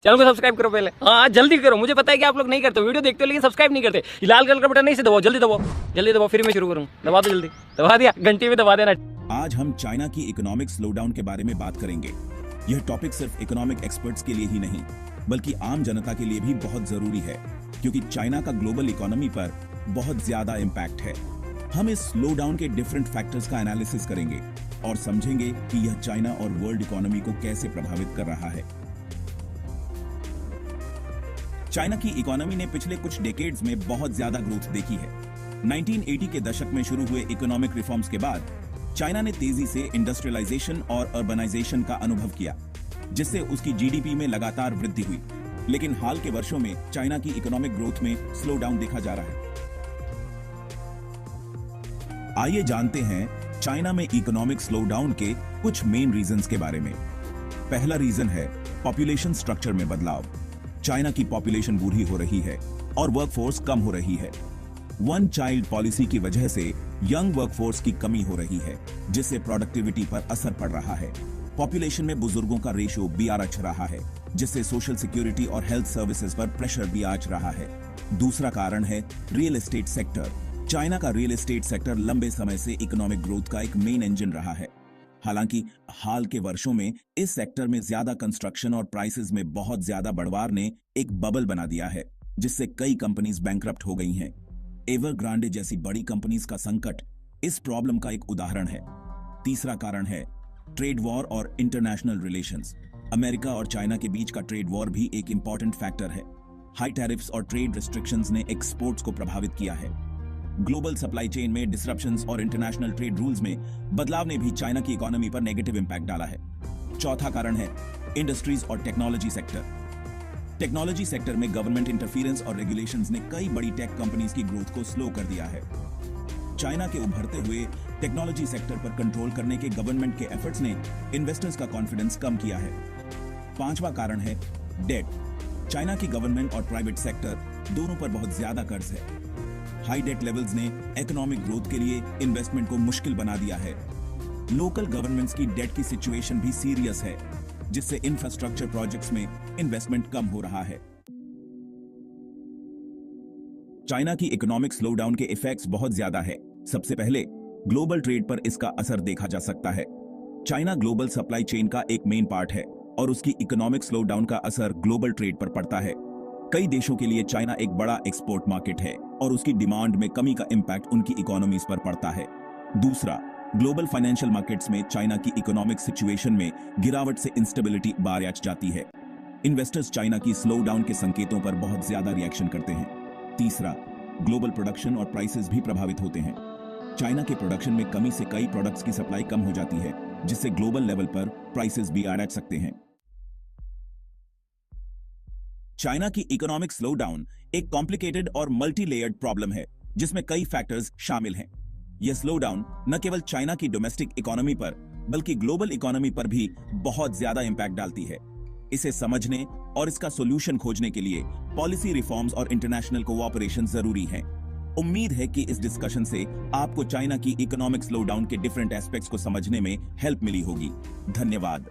Channel को subscribe करो पहले, हाँ जल्दी करो। मुझे पता है कि आप लोग नहीं करते, वीडियो देखते हो लेकिन सब्सक्राइब नहीं करते। लाल कलर का बटन नहीं से दबाओ, जल्दी दबाओ, जल्दी दबाओ, फिर मैं शुरू करूँ। दबा दो जल्दी, दबा दिया, घंटी भी दबा देना। आज हम चाइना की इकोनॉमिक स्लोडाउन के बारे में बात करेंगे। यह टॉपिक सिर्फ इकोनॉमिक एक्सपर्ट्स के लिए ही नहीं बल्कि आम जनता के लिए भी बहुत जरूरी है, क्योंकि चाइना का ग्लोबल इकोनॉमी पर बहुत ज्यादा इम्पैक्ट है। हम इस स्लोडाउन के डिफरेंट फैक्टर्स का एनालिसिस करेंगे और समझेंगे कि यह चाइना और वर्ल्ड इकोनॉमी को कैसे प्रभावित कर रहा है। चाइना की इकोनॉमी ने पिछले कुछ डेकेड्स में बहुत ज्यादा ग्रोथ देखी है। 1980 के दशक में शुरू हुए इकोनॉमिक रिफॉर्म्स के बाद चाइना ने तेजी से इंडस्ट्रियलाइजेशन और अर्बनाइजेशन का अनुभव किया, जिससे उसकी जीडीपी में लगातार वृद्धि हुई। लेकिन हाल के वर्षों में चाइना की इकोनॉमिक ग्रोथ में स्लो डाउन देखा जा रहा है। आइए जानते हैं चाइना में इकोनॉमिक स्लो डाउन के कुछ मेन रीजंस के बारे में। पहला रीजन है पॉपुलेशन स्ट्रक्चर में बदलाव। चाइना की पॉपुलेशन बूढ़ी हो रही है और वर्कफोर्स कम हो रही है। वन चाइल्ड पॉलिसी की वजह से यंग वर्कफोर्स की कमी हो रही है, जिससे प्रोडक्टिविटी पर असर पड़ रहा है। पॉपुलेशन में बुजुर्गों का रेशो भी आच रहा है, जिससे सोशल सिक्योरिटी और हेल्थ सर्विसेज पर प्रेशर भी आच रहा है। दूसरा कारण है रियल एस्टेट सेक्टर। चाइना का रियल एस्टेट सेक्टर लंबे समय से इकोनॉमिक ग्रोथ का एक मेन इंजन रहा है। हालांकि हाल के वर्षों में इस सेक्टर में ज्यादा कंस्ट्रक्शन और प्राइसेस में बहुत ज्यादा बढ़वार ने एक बबल बना दिया है, जिससे कई कंपनीज बैंकरप्ट हो गई हैं। एवरग्रांडे जैसी बड़ी कंपनीज का संकट इस प्रॉब्लम का एक उदाहरण है। तीसरा कारण है ट्रेड वॉर और इंटरनेशनल रिलेशंस। अमेरिका और चाइना के बीच का ट्रेड वॉर भी एक इंपॉर्टेंट फैक्टर है। हाई टैरिफ्स और ट्रेड रिस्ट्रिक्शंस ने एक्सपोर्ट्स को प्रभावित किया है। ग्लोबल सप्लाई चेन में डिसरप्शंस और इंटरनेशनल ट्रेड रूल्स में बदलाव ने भी चाइना की इकोनॉमी पर नेगेटिव इंपैक्ट डाला है। चौथा कारण है इंडस्ट्रीज और टेक्नोलॉजी सेक्टर। टेक्नोलॉजी सेक्टर में गवर्नमेंट इंटरफेरेंस और रेगुलेशंस ने कई बड़ी टेक कंपनीज की ग्रोथ को स्लो कर दिया है। चाइना के उभरते हुए टेक्नोलॉजी सेक्टर पर कंट्रोल करने के गवर्नमेंट के एफर्ट्स ने इन्वेस्टर्स का कॉन्फिडेंस कम किया है। पांचवा कारण है डेट। चाइना की गवर्नमेंट और प्राइवेट सेक्टर दोनों पर बहुत ज्यादा कर्ज है। हाई डेट लेवल्स ने इकोनॉमिक ग्रोथ के लिए इन्वेस्टमेंट को मुश्किल बना दिया है। लोकल गवर्नमेंट्स की डेट की सिचुएशन भी सीरियस है, जिससे इंफ्रास्ट्रक्चर प्रोजेक्ट्स में इन्वेस्टमेंट कम हो रहा है। चाइना की इकोनॉमिक स्लोडाउन के इफेक्ट्स बहुत ज्यादा है। सबसे पहले ग्लोबल ट्रेड पर इसका असर देखा जा सकता है। चाइना ग्लोबल सप्लाई चेन का एक मेन पार्ट है और उसकी इकोनॉमिक स्लोडाउन का असर ग्लोबल ट्रेड पर पड़ता है। कई देशों के लिए चाइना एक बड़ा एक्सपोर्ट मार्केट है और उसकी डिमांड में कमी का इंपैक्ट उनकी इकोनॉमीज पर पड़ता है। दूसरा, ग्लोबल फाइनेंशियल मार्केट्स में चाइना की इकोनॉमिक सिचुएशन में गिरावट से इंस्टेबिलिटी बार आ जाती है। इन्वेस्टर्स चाइना की स्लो डाउन के संकेतों पर बहुत ज्यादा रिएक्शन करते हैं। तीसरा, ग्लोबल प्रोडक्शन और प्राइसेस भी प्रभावित होते हैं। चाइना के प्रोडक्शन में कमी से कई प्रोडक्ट्स की सप्लाई कम हो जाती है, जिससे ग्लोबल लेवल पर प्राइसेस भी आ सकते हैं। चाइना की इकोनॉमिक स्लो डाउन एक कॉम्प्लिकेटेड और मल्टी लेयर्ड प्रॉब्लम है, जिसमें कई फैक्टर्स शामिल हैं। यह स्लो डाउन न केवल चाइना की डोमेस्टिक इकोनॉमी पर बल्कि ग्लोबल इकोनॉमी पर भी बहुत ज्यादा इंपैक्ट डालती है। इसे समझने और इसका सॉल्यूशन खोजने के लिए पॉलिसी रिफॉर्म्स और इंटरनेशनल कोऑपरेशन जरूरी है। उम्मीद है कि इस डिस्कशन से आपको चाइना की इकोनॉमिक स्लो डाउन के डिफरेंट एस्पेक्ट्स को समझने में हेल्प मिली होगी। धन्यवाद।